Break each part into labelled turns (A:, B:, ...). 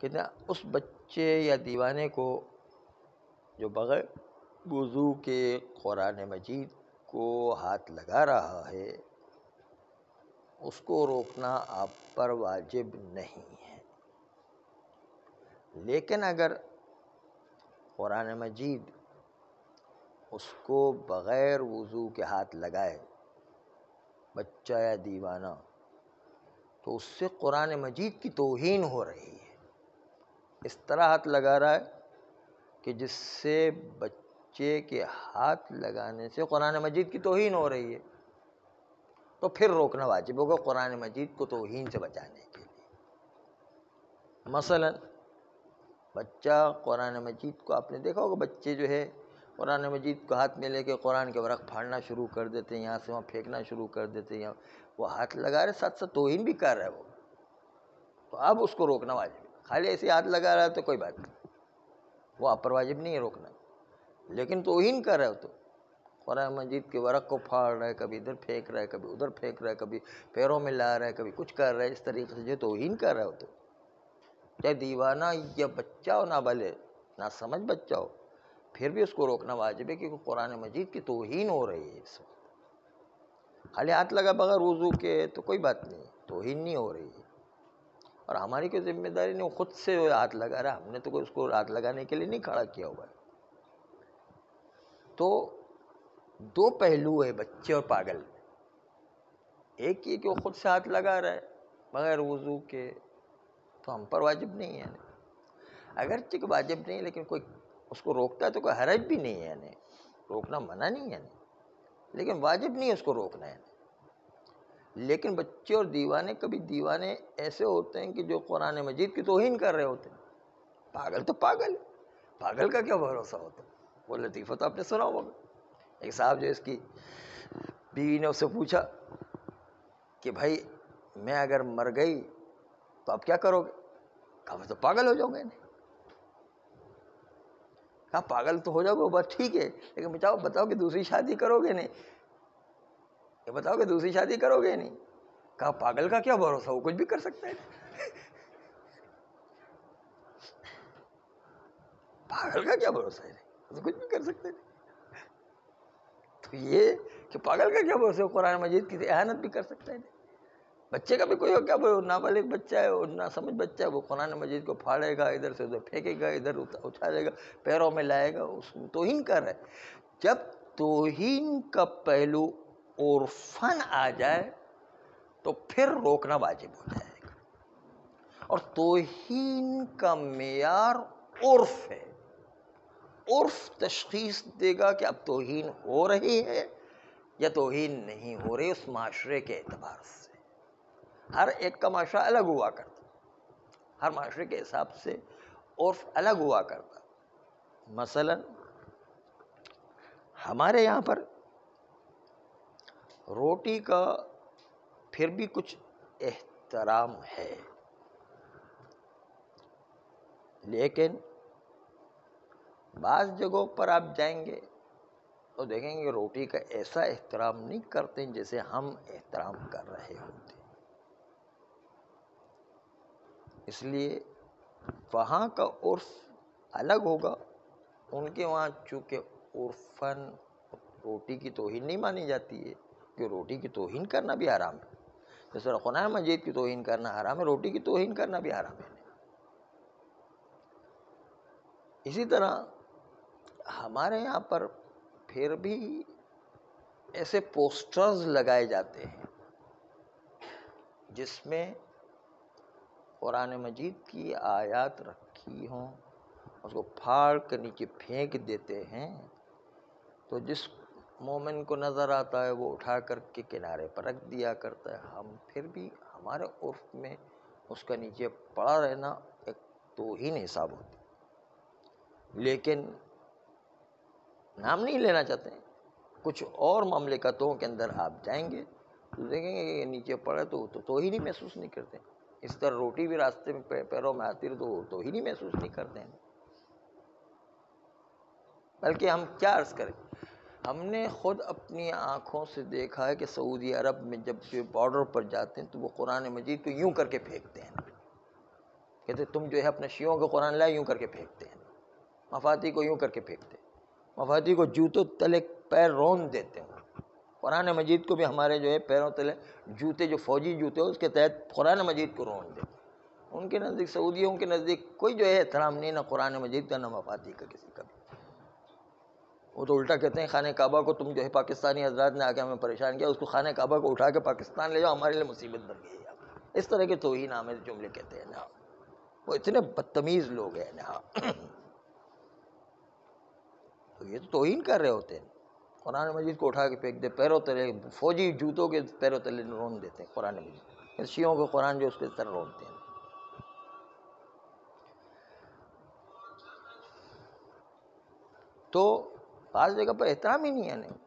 A: کہتے ہیں اس بچے یا دیوانے کو جو بغیر وضو کے قرآن مجید کو ہاتھ لگا رہا ہے اس کو روکنا آپ پر واجب نہیں ہے، لیکن اگر قرآن مجید اس کو بغیر وضو کے ہاتھ لگائے بچہ یا دیوانہ تو اس سے قرآن مجید کی توہین ہو رہی ہے۔ اس طرح ہاتھ لگا رہا ہے کہ جس سے بچے کے ہاتھ لگانے سے قرآن مجید کی توہین ہو رہی ہے، تو پھر روکنا واجب ہوگا قرآن مجید کو توہین سے بچانے کے لیے۔ مثلا بچہ قرآن مجید کو، آپ نے دیکھا ہوگا بچے جو ہے قرآن مجید کو ہاتھ میں لے کے قرآن کے ورق پھاڑنا شروع کر دیتے ہیں، یہاں سے وہاں پھینکنا شروع کر دیتے ہیں، وہ ہاتھ لگا رہے ساتھ ساتھ توہین بھی کر رہا ہے وہ، تو اب اس کو روکنا واجب ہے۔ خالی ایسے ہاتھ لگا رہا ہے تو کوئی بات نہیں، وہ آپ پر واجب نہیں ہے روکنا، لیکن توہین کر رہا ہے تو قرآن مجید کے ورق کو پھاڑ رہا ہے، کبھی ادھر پھینک رہا ہے، کبھی ادھر پھینک رہا ہے، کبھی پیروں میں لا رہا ہے، کبھی کچھ کر رہا ہے، اس طریقے سے جو توہین کر رہا ہے تو چاہے دیوانہ یا بچہ ہو، نہ بھلے نہ سمجھ بچہ ہو، پھر بھی اس کو روکنا واجب ہے کیونکہ قرآن مجید کی توہین ہو رہی ہے اس وقت۔ خالی ہاتھ لگا بغیر وضو کے تو کوئی بات نہیں، توہین نہیں ہو رہی ہے، اور ہماری کوئی ذمہ داری نہیں، خود سے ہاتھ لگا رہا ہے، ہم نے تو کوئی اس کو ہاتھ لگانے کے لیے نہیں کھڑا کیا ہوا ہے۔ تو دو پہلو ہے بچے اور پاگل میں، ایک یہ کہ وہ خود سے ہاتھ لگا رہا ہے بغیر وضو کے تو ہم پر واجب نہیں ہے، اگرچہ کہ واجب نہیں لیکن کوئی اس کو روکتا ہے تو کوئی حرج بھی نہیں ہے، یعنی روکنا منع نہیں ہے، لیکن واجب نہیں ہے اس کو روکنا ہے۔ لیکن بچے اور دیوانے، کبھی دیوانے ایسے ہوتے ہیں کہ جو قرآن مجید کی توہین کر رہے ہوتے ہیں، پاگل تو پاگل ہے، پاگل کا کیا بھروسہ ہوتا ہے۔ وہ لطیفہ تو آپ نے سنا ہوگا، ایک صاحب جو اس کی بیوی نے اس سے پوچھا کہ بھائی میں اگر مر گئی تو اب کیا کرو گے؟ کہا میں تو پاگل ہو جاؤں گا۔ کہا پاگل تو ہو جاؤ گے بات ٹھیک ہے، لیکن بتاؤ کہ دوسری شادی کرو گے نہیں، یہ بتاؤ کہ دوسری شادی کرو گے نہیں؟ کہا پاگل کا کیا بھروسہ، وہ کچھ بھی کر سکتا ہے، پاگل کا کیا بھروسہ ہے، وہ کچھ بھی کر سکتے ہیں۔ تو یہ کہ پاگل کا کیا بھروسہ، قرآن مجید کی اہانت بھی کر سکتا ہے۔ بچے کا بھی کوئی کیا نابالغ بچہ ہے، نہ سمجھ بچہ ہے، وہ قرآن مجید کو پھاڑے گا، ادھر سے ادھر پھینکے گا، ادھر اچھالے گا، پیروں میں لائے گا، اس میں توہین کر رہا ہے۔ جب توہین کا پہلو عرفاً آ جائے تو پھر روکنا واجب ہو جائے گا، اور توہین کا معیار عرف ہے، عرف تشخیص دے گا کہ اب توہین ہو رہی ہے یا توہین نہیں ہو رہی، اس معاشرے کے اعتبار سے۔ ہر ایک کا معاشرہ الگ ہوا کرتا، ہر معاشرے کے حساب سے عرف الگ ہوا کرتا۔ مثلا ہمارے یہاں پر روٹی کا پھر بھی کچھ احترام ہے، لیکن بعض جگہوں پر آپ جائیں گے تو دیکھیں گے روٹی کا ایسا احترام نہیں کرتے جیسے ہم احترام کر رہے ہوتے۔ اس لیے وہاں کا عرف الگ ہوگا، ان کے وہاں چونکہ عرفاً روٹی کی توہین نہیں مانی جاتی ہے، کہ روٹی کی توہین کرنا بھی حرام ہے، جس طرح قرآن مجید کی توہین کرنا حرام ہے، روٹی کی توہین کرنا بھی حرام ہے۔ اسی طرح ہمارے یہاں پر پھر بھی ایسے پوسٹرز لگائے جاتے ہیں جس میں قرآن مجید کی آیات رکھی ہوں، اس کو پھاڑ کر نیچے پھینک دیتے ہیں، تو جس مومن کو نظر آتا ہے وہ اٹھا کر کے کنارے پر رکھ دیا کرتا ہے۔ ہم پھر بھی ہمارے عرف میں اس کا نیچے پڑا رہنا ایک توہین حساب ہوتی، لیکن نام نہیں لینا چاہتے ہیں۔ کچھ اور مملکتوں کے اندر آپ جائیں گے تو دیکھیں گے کہ نیچے پڑے تو توہین ہی محسوس نہیں کرتے، اس طرح روٹی بھی راستے میں پیروں میں آتی رہے تو توہین ہی محسوس نہیں کرتے ہیں۔ بلکہ ہم کیا عرض کریں، ہم نے خود اپنی آنکھوں سے دیکھا ہے کہ سعودی عرب میں جب بارڈر پر جاتے ہیں تو وہ قرآن مجید کو یوں کر کے پھینکتے ہیں، کہتے تم جو ہے اپنے شیعوں کو قرآن لائے یوں کر کے پھینکتے ہیں، مفاتی کو یوں کر کے پھینکتے ہیں، مفاتی کو جوتوں تلے پیر رون دیتے ہیں۔ قرآن مجید کو بھی ہمارے جو ہے پیروں تلے جوتے، جو فوجی جوتے ہیں اس کے تحت قرآن مجید کو رون دیتے ہیں۔ ان کے نزدیک، سعودیوں کے نزدیک کوئی جو ہے احترام نہیں، نہ قرآن مجید کا نہ مفاتی کا کسی کا بھی۔ وہ تو الٹا کہتے ہیں خانہ کعبہ کو تم جو ہے پاکستانی حضرات نے آ کے ہمیں پریشان کیا، اس کو خانہ کعبہ کو اٹھا کے پاکستان لے جاؤ، ہمارے لیے مصیبت بن گئی ہے۔ اس طرح کے توہین آمیز جملے کہتے ہیں نا، وہ اتنے بدتمیز لوگ ہیں نا، تو یہ تو توہین کر رہے ہوتے ہیں۔ قرآن مجید کو اٹھا کے پھینک دے، پیروں تلے فوجی جوتوں کے پیروں تلے رون دیتے ہیں قرآن مجید، شیعوں کو قرآن جو اس کے طرح رونتے ہیں۔ تو بعض جگہ پر احترام ہی نہیں ہے نہیں،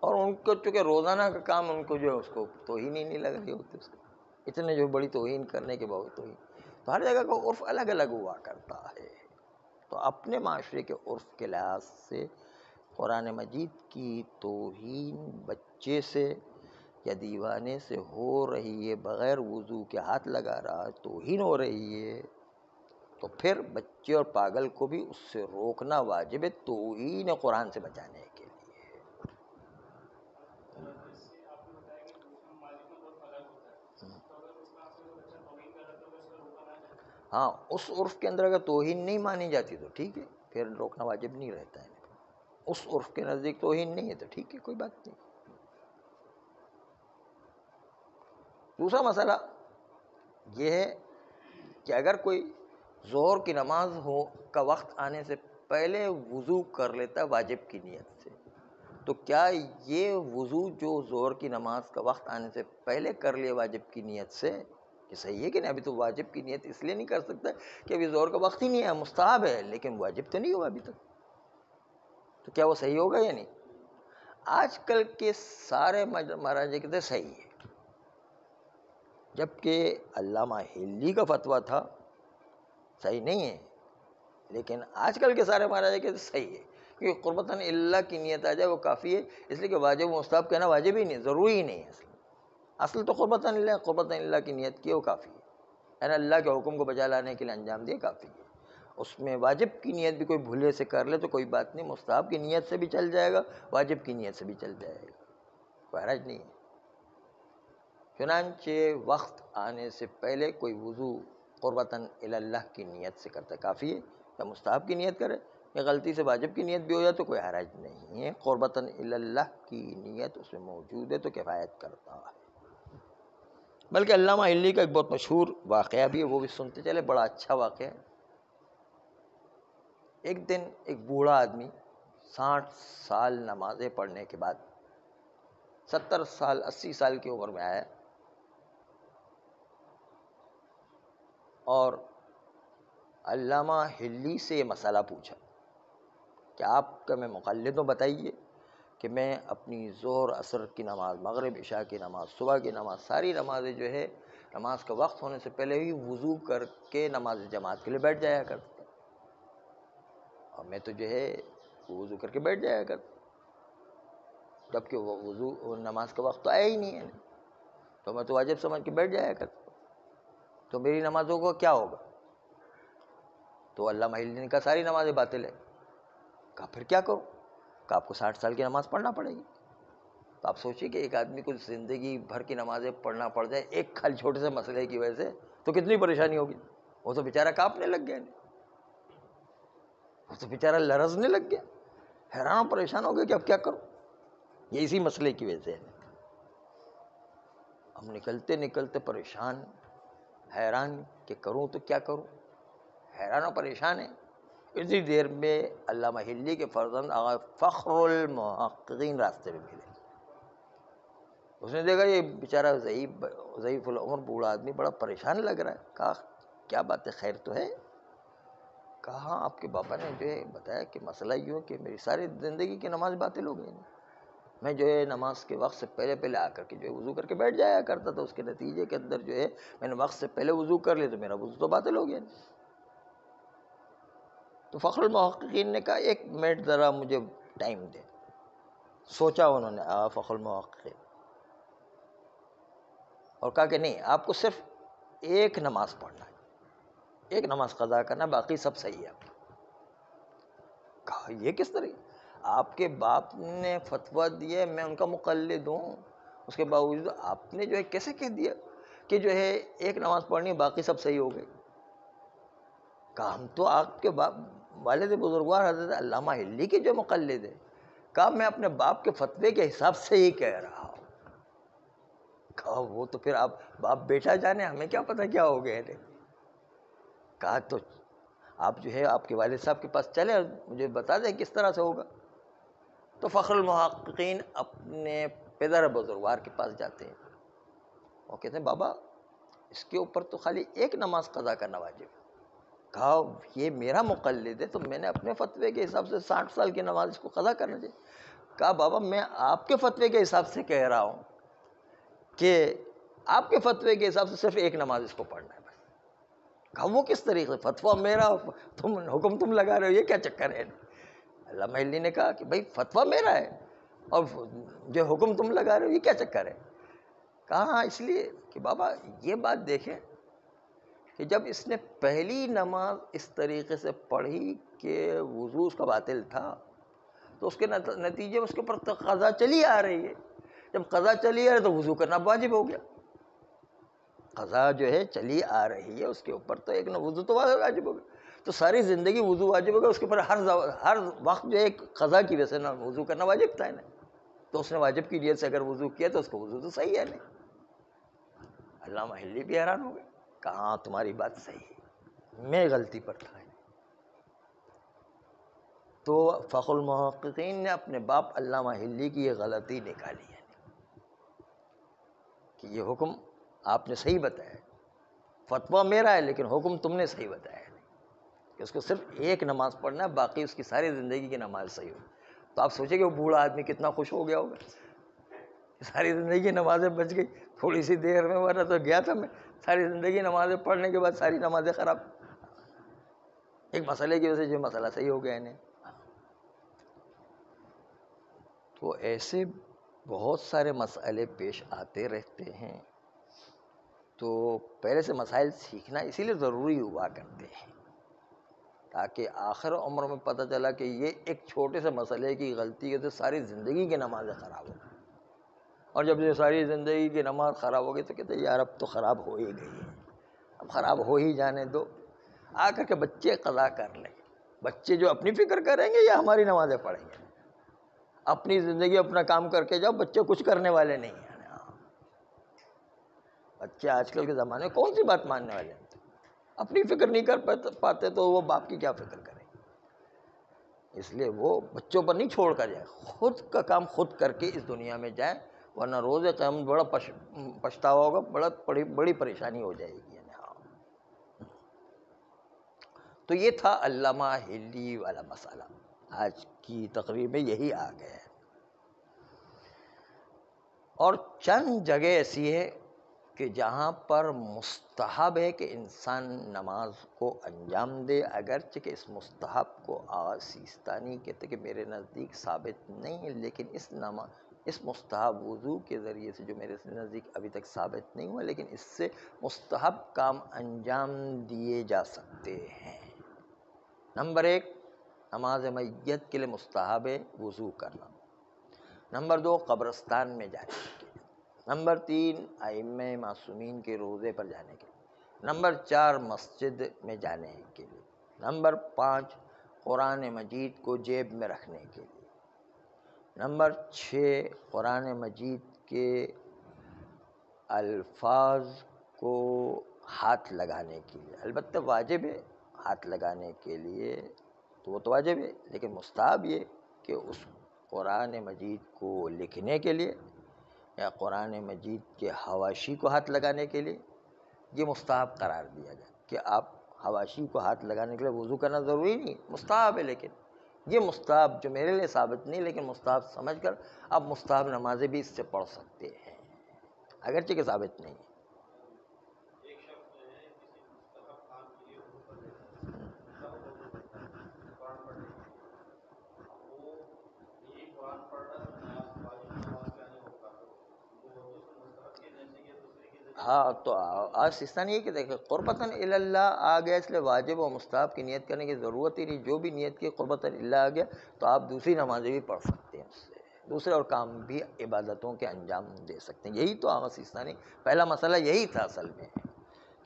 A: اور ان کو چونکہ روزانہ کا کام، ان کو جو ہے اس کو توہین ہی نہیں لگ رہی ہوتی، اس کو اتنے جو بڑی توہین کرنے کے باوجود توہین۔ تو ہر جگہ کا عرف الگ الگ ہوا کرتا ہے، تو اپنے معاشرے کے عرف کے لحاظ سے قرآن مجید کی توہین بچے سے یا دیوانے سے ہو رہی ہے، بغیر وضو کے ہاتھ لگا رہا، توہین ہو رہی ہے، تو پھر بچے اور پاگل کو بھی اس سے روکنا واجب ہے، توہین قرآن سے بچانے کے لیے۔ ہاں، اس عرف کے اندر اگر توہین نہیں مانی جاتی تو ٹھیک ہے، پھر روکنا واجب نہیں رہتا ہے۔ اس عرف کے نزدیک توہین نہیں ہے تو ٹھیک ہے، کوئی بات نہیں۔ دوسرا مسئلہ یہ ہے کہ اگر کوئی ظہر کی نماز کا وقت آنے سے پہلے وضو کر لیتا ہے واجب کی نیت سے، تو کیا یہ وضو جو ظہر کی نماز کا وقت آنے سے پہلے کر لیا واجب کی نیت سے، کہ صحیح ہے کہ نہیں؟ ابھی تو واجب کی نیت اس لیے نہیں کر سکتا کہ ابھی ظہر کا وقت ہی نہیں ہے، مستحب ہے لیکن واجب تو نہیں ہوا ابھی تک، تو کیا وہ صحیح ہوگا یا نہیں؟ آج کل کے سارے مراجع کہتے صحیح ہے، جبکہ علامہ ہلی کا فتویٰ تھا صحیح نہیں ہے، لیکن آج کل کے سارے مہاراجا کہتے صحیح ہے، کیونکہ قربتاً اللہ کی نیت آ جائے وہ کافی ہے، اس لیے کہ واجب و مستحب کہنا واجب ہی نہیں، ضروری ہی نہیں ہے۔ اصل تو قربتاً اللہ کی نیت کی وہ کافی ہے، یعنی اللہ کے حکم کو بجا لانے کے لیے انجام دیا کافی ہے۔ اس میں واجب کی نیت بھی کوئی بھولے سے کر لے تو کوئی بات نہیں، مستحب کی نیت سے بھی چل جائے گا، واجب کی نیت سے بھی چل جائے گا، کوئی حرج نہیں ہے۔ چنانچہ وقت آنے سے پہلے کوئی وضو قربتاً اللہ کی نیت سے کرتا ہے کافی ہے، یا مستحب کی نیت کرے یا غلطی سے واجب کی نیت بھی ہو جائے تو کوئی حرج نہیں ہے، قربتاً اللہ کی نیت اس میں موجود ہے تو کفایت کرتا ہے۔ بلکہ علامہ ہلی کا ایک بہت مشہور واقعہ بھی ہے، وہ بھی سنتے چلے، بڑا اچھا واقعہ ہے۔ ایک دن ایک بوڑھا آدمی 60 سال نمازیں پڑھنے کے بعد 70 سال 80 سال کی عمر میں آیا اور علامہ ہلی سے یہ مسئلہ پوچھا کہ آپ کا میں مقلد ہوں، بتائیے کہ میں اپنی ظہر عصر کی نماز، مغرب عشاء کی نماز، صبح کی نماز، ساری نمازیں جو ہے نماز کا وقت ہونے سے پہلے ہی وضو کر کے نماز جماعت کے لیے بیٹھ جایا کرتا، اور میں تو جو ہے وضو کر کے بیٹھ جایا کرتا، جبکہ وہ وضو نماز کا وقت تو آیا ہی نہیں ہے، تو میں تو واجب سمجھ کے بیٹھ جایا کرتا، تو میری نمازوں کو کیا ہوگا؟ تو علامہ ہلی نے کہا ساری نمازیں باطل ہے۔ کہا پھر کیا کروں؟ کہ آپ کو 60 سال کی نماز پڑھنا پڑے گی۔ تو آپ سوچیے کہ ایک آدمی کو زندگی بھر کی نمازیں پڑھنا پڑ جائے ایک خالی چھوٹے سے مسئلے کی وجہ سے، تو کتنی پریشانی ہوگی۔ وہ تو بیچارہ کانپنے لگ گیا، وہ تو بیچارہ لرزنے لگ گیا، حیران پریشان ہو گیا کہ اب کیا کروں، یہ اسی مسئلے کی وجہ سے۔ ہم نکلتے نکلتے پریشان، حیران کہ کروں تو کیا کروں، حیران و پریشان ہے۔ اسی دیر میں علامہ ہلی کے فرزند آغا فخر المحققین راستے میں ملے۔ اس نے دیکھا یہ بیچارہ ضعیف العمر بوڑھا آدمی بڑا پریشان لگ رہا ہے، کہا کیا بات ہے، خیر تو ہے؟ کہا آپ کے بابا نے جو ہے بتایا کہ مسئلہ یوں کہ میری ساری زندگی کی نماز باطل ہو گئی، میں جو ہے نماز کے وقت سے پہلے پہلے آ کر کے جو ہے وضو کر کے بیٹھ جایا کرتا تھا، اس کے نتیجے کے اندر جو ہے میں نے وقت سے پہلے وضو کر لیا تو میرا وضو تو باطل ہو گیا۔ تو فخر المحققین نے کہا ایک منٹ ذرا مجھے ٹائم دے۔ سوچا انہوں نے فخر المحققین، اور کہا کہ نہیں، آپ کو صرف ایک نماز پڑھنا ہے، ایک نماز قضا کرنا، باقی سب صحیح ہے. کہا یہ کس طرح؟ آپ کے باپ نے فتویٰ دیا، میں ان کا مقلد ہوں، اس کے باوجود آپ نے جو ہے کیسے کہہ دیا کہ جو ہے ایک نماز پڑھنی ہے باقی سب صحیح ہو گئے؟ کہا ہم تو آپ کے والد بزرگوار حضرت علامہ ہلی کے جو مقلد ہے. کہا میں اپنے باپ کے فتوے کے حساب سے ہی کہہ رہا ہوں. کہا وہ تو پھر آپ باپ بیٹا جانے، ہمیں کیا پتہ کیا ہو گئے تھے. کہا تو آپ جو ہے آپ کے والد صاحب کے پاس چلے، مجھے بتا دیں کس طرح سے ہوگا. تو فخر المحققین اپنے پدر بزرگوار کے پاس جاتے ہیں، وہ کہتے ہیں بابا اس کے اوپر تو خالی ایک نماز قضا کرنا واجب ہے. کہا یہ میرا مقلد ہے تو میں نے اپنے فتوے کے حساب سے 60 سال کی نماز اس کو قضا کرنا چاہیے. کہا بابا میں آپ کے فتوے کے حساب سے کہہ رہا ہوں کہ آپ کے فتوے کے حساب سے صرف ایک نماز اس کو پڑھنا ہے بس. کہا وہ کس طریقے سے؟ فتویٰ میرا، حکم تم لگا رہے ہو، یہ کیا چکر ہے؟ علامہ ہلی نے کہا کہ بھائی فتویٰ میرا ہے اور جو حکم تم لگا رہے ہو یہ کیا چکر ہے؟ کہا ہاں اس لیے کہ بابا یہ بات دیکھیں کہ جب اس نے پہلی نماز اس طریقے سے پڑھی کہ وضو اس کا باطل تھا، تو اس کے نتیجے میں اس کے اوپر قضا چلی آ رہی ہے. جب قضا چلی آ رہی ہے تو وضو کرنا واجب ہو گیا. قضا جو ہے چلی آ رہی ہے اس کے اوپر تو ایک وضو تو واجب ہو گیا. تو ساری زندگی وضو واجب ہو گیا، اس کے اوپر ہر وقت جو ہے قضا کی وجہ سے نہ وضو کرنا واجب تھا نہیں. تو اس نے واجب کی نیت سے اگر وضو کیا تو اس کو وضو تو صحیح ہے نہیں. علامہ ہلی بھی حیران ہو گئے. کہاں تمہاری بات صحیح ہے، میں غلطی پر تھا. تو فخر المحققین نے اپنے باپ علامہ ہلی کی یہ غلطی نکالی ہے کہ یہ حکم آپ نے صحیح بتایا، فتویٰ میرا ہے لیکن حکم تم نے صحیح بتایا ہے کہ اس کو صرف ایک نماز پڑھنا ہے، باقی اس کی ساری زندگی کی نماز صحیح ہو. تو آپ سوچیں کہ وہ بوڑھا آدمی کتنا خوش ہو گیا ہوگا، ساری زندگی کی نمازیں بچ گئی تھوڑی سی دیر میں، ورنہ تو گیا تھا میں ساری زندگی نمازیں پڑھنے کے بعد ساری نمازیں خراب، ایک مسئلے کی وجہ سے جو مسئلہ صحیح ہو گیا انہیں. تو ایسے بہت سارے مسئلے پیش آتے رہتے ہیں. تو پہلے سے مسائل سیکھنا اسی لیے ضروری ہوا کرتے ہیں تاکہ آخر عمر میں پتہ چلا کہ یہ ایک چھوٹے سے مسئلے کی غلطی ہے تو ساری زندگی کی نمازیں خراب ہو گئی. اور جب یہ ساری زندگی کی نماز خراب ہو گئی تو کہتے ہیں یار اب تو خراب ہو ہی گئی ہے، اب خراب ہو ہی جانے دو. آ کر کے بچے قضا کر لیں. بچے جو اپنی فکر کریں گے یا ہماری نمازیں پڑھیں گے؟ اپنی زندگی اپنا کام کر کے جاؤ، بچے کچھ کرنے والے نہیں ہیں. بچے آج کل کے زمانے میں کون سی بات ماننے والے ہیں؟ اپنی فکر نہیں کر پاتے تو وہ باپ کی کیا فکر کریں؟ اس لیے وہ بچوں پر نہیں چھوڑ کر جائے، خود کا کام خود کر کے اس دنیا میں جائے، ورنہ روز قیامت بڑا پچھتاوا ہوگا، بڑی پریشانی ہو جائے گی. تو یہ تھا علامہ ہلی والا مسئلہ. آج کی تقریر میں یہی آ گیا ہے. اور چند جگہ ایسی ہے کہ جہاں پر مستحب ہے کہ انسان نماز کو انجام دے، اگرچہ کہ اس مستحب کو سیستانی کہتے کہ میرے نزدیک ثابت نہیں ہے، لیکن اس مستحب وضو کے ذریعے سے جو میرے نزدیک ابھی تک ثابت نہیں ہوا، لیکن اس سے مستحب کام انجام دیے جا سکتے ہیں. نمبر 1 نماز میت کے لیے مستحب ہے وضو کرنا. نمبر 2 قبرستان میں جانے کے لیے. نمبر 3 ائمہ معصومین کے روضے پر جانے کے لیے. نمبر 4 مسجد میں جانے کے لیے. نمبر 5 قرآن مجید کو جیب میں رکھنے کے لیے. نمبر 6 قرآن مجید کے الفاظ کو ہاتھ لگانے کے لیے. البتہ واجب ہے ہاتھ لگانے کے لیے، تو وہ تو واجب ہے، لیکن مستحب یہ کہ اس قرآن مجید کو لکھنے کے لیے یا قرآن مجید کے حواشی کو ہاتھ لگانے کے لیے یہ مستحب قرار دیا جائے کہ آپ حواشی کو ہاتھ لگانے کے لیے وضو کرنا ضروری نہیں، مستحب ہے. لیکن یہ مستحب جو میرے لیے ثابت نہیں، لیکن مستحب سمجھ کر آپ مستحب نمازیں بھی اس سے پڑھ سکتے ہیں، اگرچہ کہ ثابت نہیں. ہاں تو آج سستانی یہ کہ دیکھیں قربتاً اللہ آ گیا، اس لیے واجب و مستحب کی نیت کرنے کی ضرورت ہی نہیں. جو بھی نیت کی قربتاً اللہ آ گیا تو آپ دوسری نمازیں بھی پڑھ سکتے ہیں، اس سے دوسرے اور کام بھی عبادتوں کے انجام دے سکتے ہیں. یہی تو آغا سستانی پہلا مسئلہ یہی تھا اصل میں،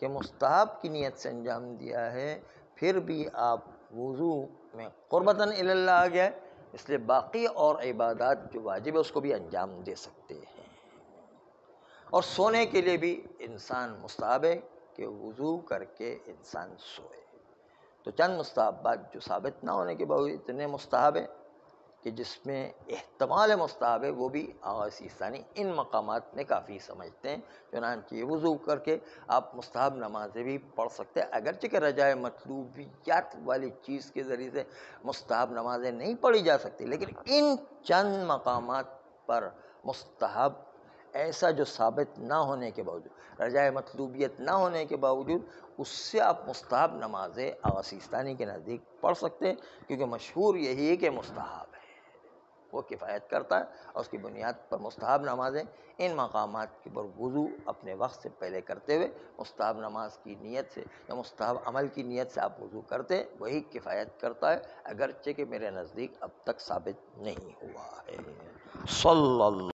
A: کہ مستحب کی نیت سے انجام دیا ہے، پھر بھی آپ وضو میں قربتاً اللہ آ گیا ہے، اس لیے باقی اور عبادات جو واجب ہے اس کو بھی انجام دے سکتے ہیں. اور سونے کے لیے بھی انسان مستحب ہے کہ وضو کر کے انسان سوئے. تو چند مستحبات جو ثابت نہ ہونے کے باوجود اتنے مستحب ہیں کہ جس میں احتمال مستحب ہے، وہ بھی آغا سیستانی ان مقامات میں کافی سمجھتے ہیں. چنانچہ وضو کر کے آپ مستحب نمازیں بھی پڑھ سکتے ہیں، اگرچہ کہ رجائے مطلوبیات والی چیز کے ذریعے سے مستحب نمازیں نہیں پڑھی جا سکتی، لیکن ان چند مقامات پر مستحب ایسا جو ثابت نہ ہونے کے باوجود، رجائے مطلوبیت نہ ہونے کے باوجود، اس سے آپ مستحب نمازیں آغا سیستانی کے نزدیک پڑھ سکتے ہیں، کیونکہ مشہور یہی ہے کہ مستحب ہے، وہ کفایت کرتا ہے. اور اس کی بنیاد پر مستحب نمازیں ان مقامات کے پر وضو اپنے وقت سے پہلے کرتے ہوئے مستحب نماز کی نیت سے یا مستحب عمل کی نیت سے آپ وضو کرتے، وہی کفایت کرتا ہے، اگرچہ کہ میرے نزدیک اب تک ثابت نہیں ہوا ہے. صلی اللہ